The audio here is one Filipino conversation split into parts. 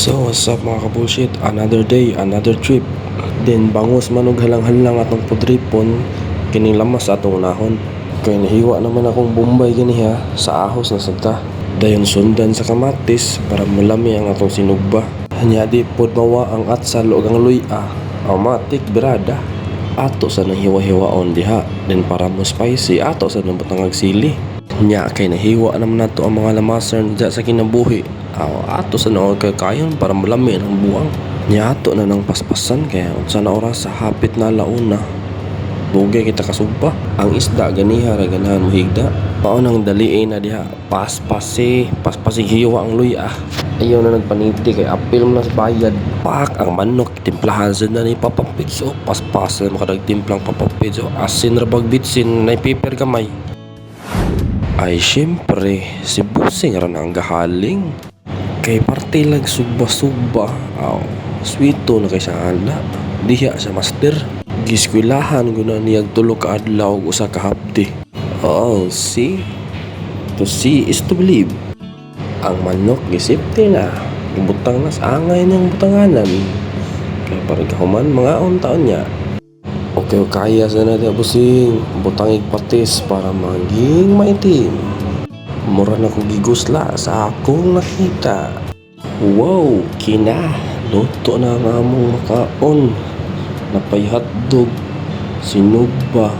So what's up mga kabullshit, another day, another trip. Then bangos manog halang-halang atong pudripon kining lamas atong unahon. Kay nahiwa naman akong Bombay ganiha sa ahos na sagta. Dayon sundan sa kamatis para mulami ang atong sinugba. Hanya di pod mawa ang atsal ug ang luya. Automatic birada. Ato sa nang hiwa-hiwaon diha. Then para mo spicy ato sa nang butangag sili. Nya kay nahiwa naman nato ang mga lamasan diya sa kinabuhi. Ato sa noong kakayon para malami ang buwang. Nya ato na nang paspasan kaya unsa na oras sa hapit na launa. Dugay kita kasugpa. Ang isda ganiha ra ganahan mo higda. Paunang daliin na diha. Paspasi hiwa ang luya. Ayaw na nagpaniti kay apil mo na sa bayad. Pak ang manok timplahan sa na ni papapitso. Paspas na makadagtimplang papapitso. Asin ra bag bitsin na paper gamay. Ay syempre, si Busing ra na ang gahaling. Kay parte lang sugba-sugba. Sweeto na kay sa ana. Diha sa master. Giskwilahan guna niyag tulo ka adlaw ug usa ka hapdi. See? To see is to believe. Ang manok gisipti na. Ibutang na sa angay ng butanganan. Kaya parang kahuman mga taon niya. Okay, kaya sa natin Busing. Butangig patis para maging maitim. Mura na ko gigusla sa akong nakita. Wow, kina. Luto na nga mong makaon. Napay hotdog, sinugba,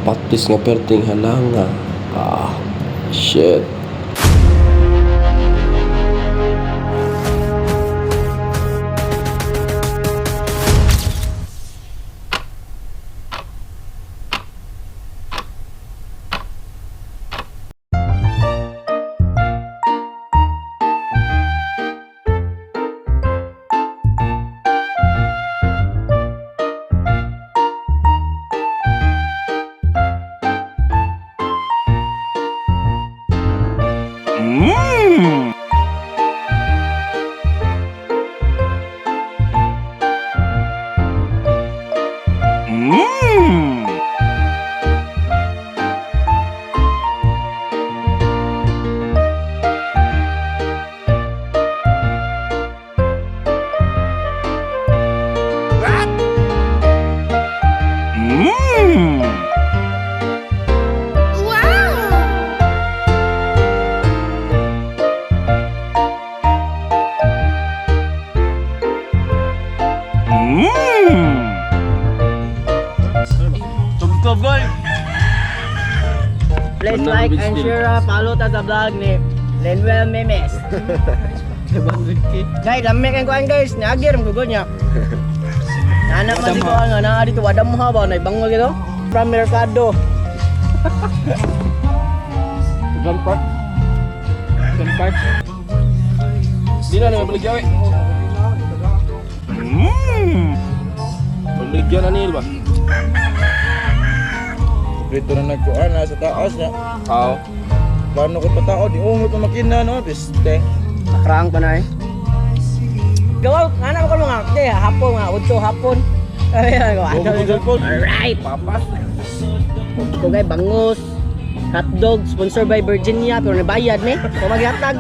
patis nga perting halanga. Shit. Please like and share, follow ta sa vlog ni Lenwell Memes. Guys, lamig ang kuan guys, niagir ang gugon niya. Anak man dito nga na dito wadam mo ba na bangol gito? From Mercado. Gun Park. Di na naman baligyan eh. Baligyan na nil ba? Dito na nagkuhan na sa taas niya. Oo. Plano ko patao, di ungot na makina no, piste. Nakrang pa na eh. Gawa, anak ko mga hapon nga, udto hapon. Ayan ko, alright. Papas. Ito guys, bangus, hotdog, sponsored by Virginia, pero nabayad ni. Kung mag-hotdog.